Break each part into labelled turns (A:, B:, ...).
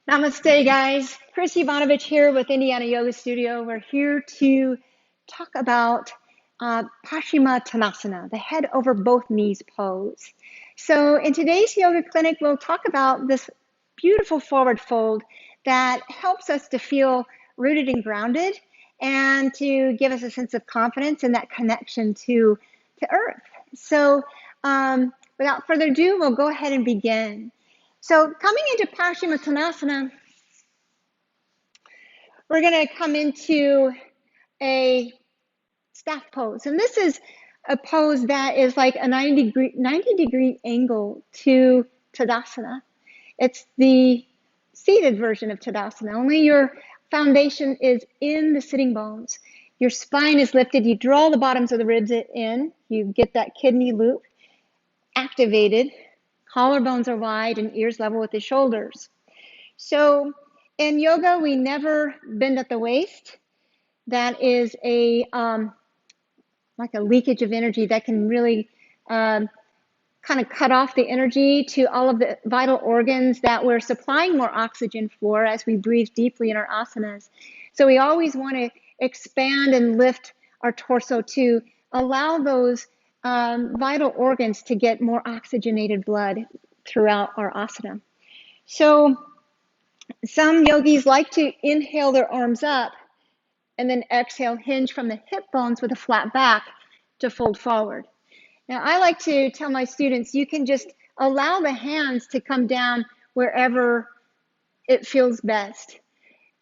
A: Namaste, guys. Chris Ivanovich here with Indiana Yoga Studio. We're here to talk about Paschimottanasana, the head over both knees pose. So in today's yoga clinic, we'll talk about this beautiful forward fold that helps us to feel rooted and grounded and to give us a sense of confidence and that connection to earth. So without further ado, we'll go ahead and begin. So coming into Paschimottanasana, we're going to come into a staff pose. And this is a pose that is like a 90 degree angle to Tadasana. It's the seated version of Tadasana, only your foundation is in the sitting bones. Your spine is lifted. You draw the bottoms of the ribs in. You get that kidney loop activated. Collarbones are wide and ears level with the shoulders. So in yoga, we never bend at the waist. That is like a leakage of energy that can really kind of cut off the energy to all of the vital organs that we're supplying more oxygen for as we breathe deeply in our asanas. So we always want to expand and lift our torso to allow those vital organs to get more oxygenated blood throughout our asana. So some yogis like to inhale their arms up and then exhale, hinge from the hip bones with a flat back to fold forward. Now, I like to tell my students, you can just allow the hands to come down wherever it feels best.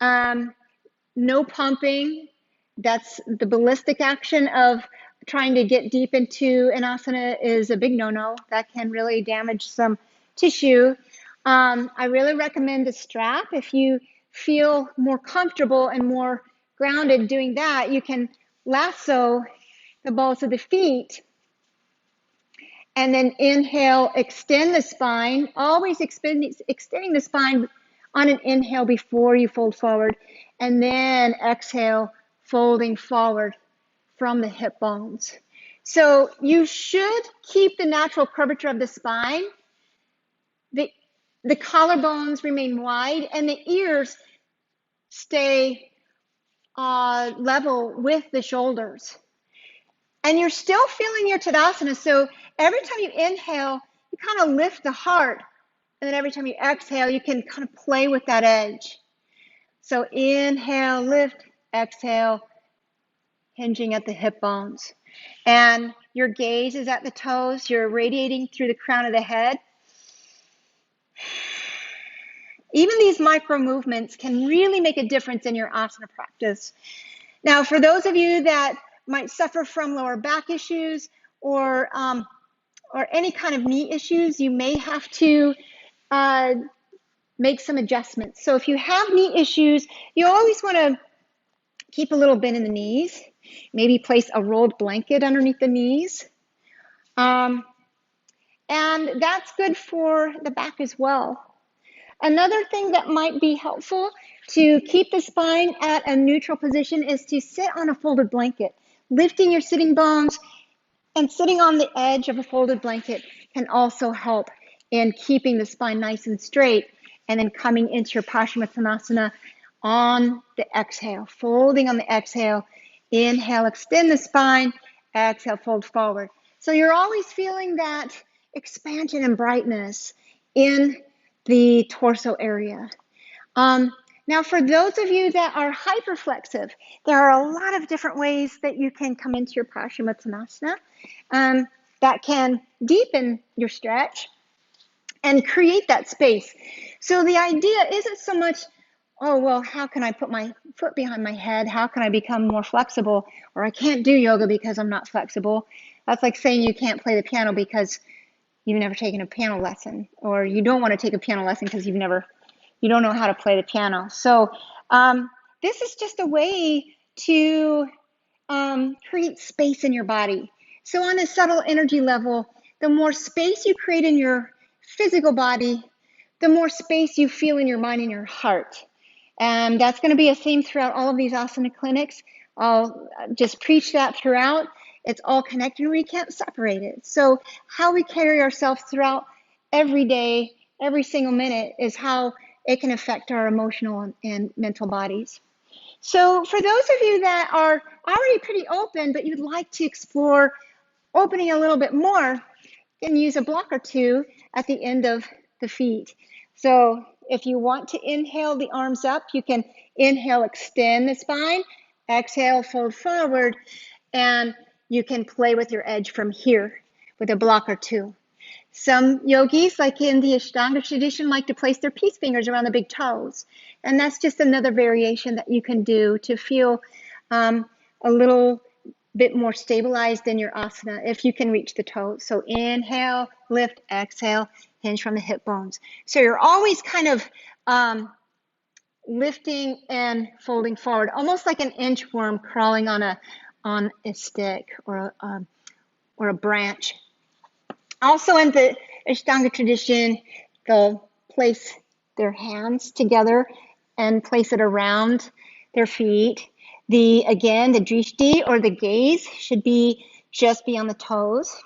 A: No pumping. That's the ballistic action of trying to get deep into an asana is a big no-no. That can really damage some tissue. I really recommend the strap. If you feel more comfortable and more grounded doing that, you can lasso the balls of the feet and then inhale, extend the spine, always extending the spine on an inhale before you fold forward, and then exhale, folding forward from the hip bones. So you should keep the natural curvature of the spine. The collarbones remain wide and the ears stay level with the shoulders. And you're still feeling your Tadasana. So every time you inhale, you kind of lift the heart. And then every time you exhale, you can kind of play with that edge. So inhale, lift, exhale, hinging at the hip bones. And your gaze is at the toes. You're radiating through the crown of the head. Even these micro movements can really make a difference in your asana practice. Now, for those of you that might suffer from lower back issues or any kind of knee issues, you may have to make some adjustments. So if you have knee issues, you always want to keep a little bend in the knees. Maybe place a rolled blanket underneath the knees. And that's good for the back as well. Another thing that might be helpful to keep the spine at a neutral position is to sit on a folded blanket. Lifting your sitting bones and sitting on the edge of a folded blanket can also help in keeping the spine nice and straight, and then coming into your Paschimottanasana on the exhale, folding on the exhale, inhale, extend the spine, exhale, fold forward. So you're always feeling that expansion and brightness in the torso area. Now, for those of you that are hyperflexive, there are a lot of different ways that you can come into your Paschimottanasana that can deepen your stretch and create that space. So the idea isn't so much, oh, well, how can I put my foot behind my head? How can I become more flexible? Or I can't do yoga because I'm not flexible. That's like saying you can't play the piano because you've never taken a piano lesson, or you don't want to take a piano lesson because you don't know how to play the piano. So this is just a way to create space in your body. So on a subtle energy level, the more space you create in your physical body, the more space you feel in your mind and your heart. And that's going to be a theme throughout all of these asana clinics. I'll just preach that throughout. It's all connected. We can't separate it. So how we carry ourselves throughout every day, every single minute is how it can affect our emotional and mental bodies. So for those of you that are already pretty open, but you'd like to explore opening a little bit more, you can use a block or two at the end of the feet. So if you want to inhale the arms up, you can inhale, extend the spine, exhale, fold forward, and you can play with your edge from here with a block or two. Some yogis, like in the Ashtanga tradition, like to place their peace fingers around the big toes. And that's just another variation that you can do to feel a little bit more stabilized in your asana if you can reach the toes. So inhale, lift, exhale, hinge from the hip bones. So you're always kind of lifting and folding forward, almost like an inchworm crawling on a stick or a branch. Also in the Ashtanga tradition, they'll place their hands together and place it around their feet. The drishti or the gaze should just be on the toes.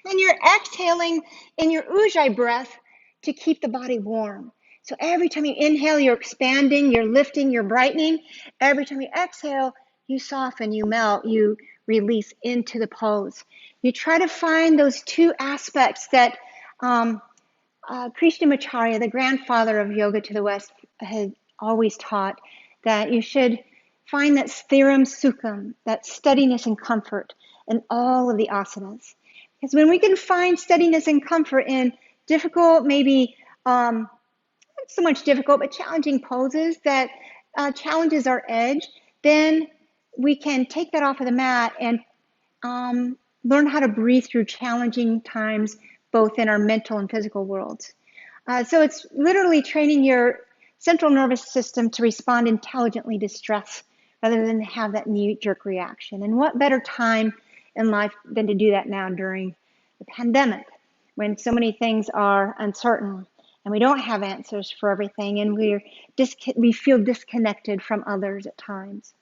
A: And you're exhaling in your ujjayi breath to keep the body warm. So every time you inhale, you're expanding, you're lifting, you're brightening. Every time you exhale, you soften, you melt, you release into the pose. You try to find those two aspects that Krishnamacharya, the grandfather of yoga to the West, had always taught, that you should find that sthiram sukham, that steadiness and comfort in all of the asanas. Because when we can find steadiness and comfort in difficult, maybe not so much difficult, but challenging poses that challenges our edge, then we can take that off of the mat and learn how to breathe through challenging times, both in our mental and physical worlds. So it's literally training your central nervous system to respond intelligently to stress rather than have that knee-jerk reaction. And what better time in life than to do that now during the pandemic, when so many things are uncertain and we don't have answers for everything, and we feel disconnected from others at times.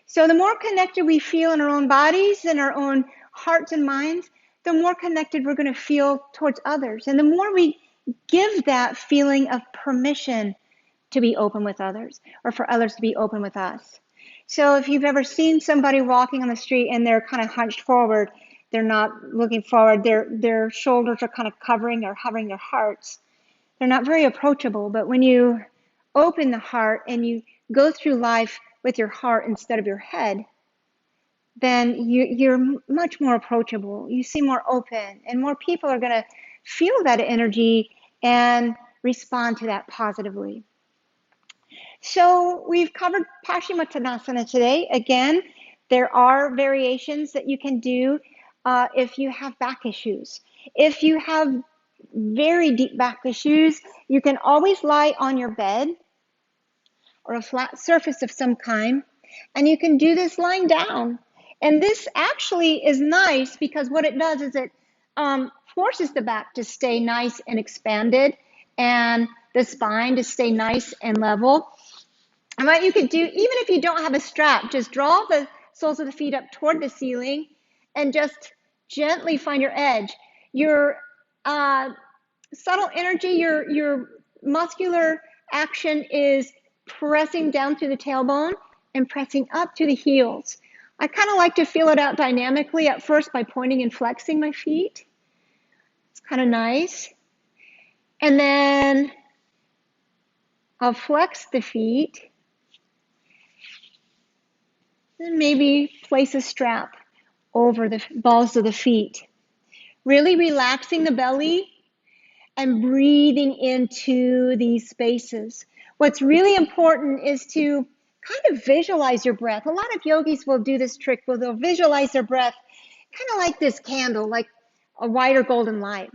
A: So the more connected we feel in our own bodies and our own hearts and minds, the more connected we're going to feel towards others. And the more we give that feeling of permission to be open with others, or for others to be open with us. So if you've ever seen somebody walking on the street and they're kind of hunched forward, they're not looking forward, their shoulders are kind of covering or hovering their hearts, they're not very approachable. But when you open the heart and you go through life with your heart instead of your head, then you're much more approachable. You seem more open, and more people are going to feel that energy and respond to that positively. So we've covered Paschimottanasana today. Again, there are variations that you can do if you have back issues. If you have very deep back issues, you can always lie on your bed or a flat surface of some kind, and you can do this lying down. And this actually is nice because what it does is it forces the back to stay nice and expanded, and the spine to stay nice and level. And what you could do, even if you don't have a strap, just draw the soles of the feet up toward the ceiling and just gently find your edge. Your subtle energy, your muscular action is pressing down through the tailbone and pressing up to the heels. I kind of like to feel it out dynamically at first by pointing and flexing my feet. It's kind of nice. And then I'll flex the feet. And maybe place a strap over the balls of the feet. Really relaxing the belly and breathing into these spaces. What's really important is to kind of visualize your breath. A lot of yogis will do this trick where they'll visualize their breath kind of like this candle, like a white or golden light.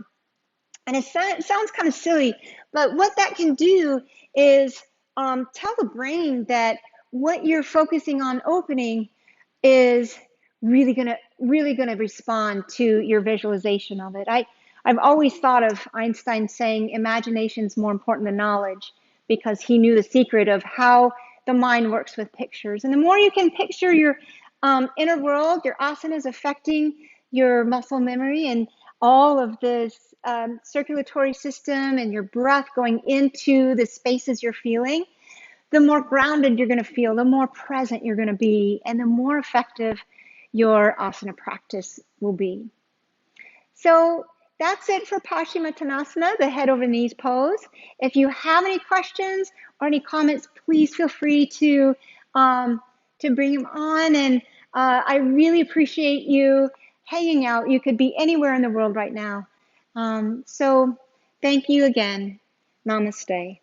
A: And it sounds kind of silly, but what that can do is tell the brain that what you're focusing on opening is really gonna respond to your visualization of it. I've always thought of Einstein saying imagination's more important than knowledge, because he knew the secret of how the mind works with pictures. And the more you can picture your inner world, your asanas affecting your muscle memory, and all of this circulatory system and your breath going into the spaces you're feeling, the more grounded you're going to feel, the more present you're going to be, and the more effective your asana practice will be. So that's it for Paschimottanasana, the head over knees pose. If you have any questions or any comments, please feel free to bring them on. And I really appreciate you hanging out. You could be anywhere in the world right now. So thank you again. Namaste.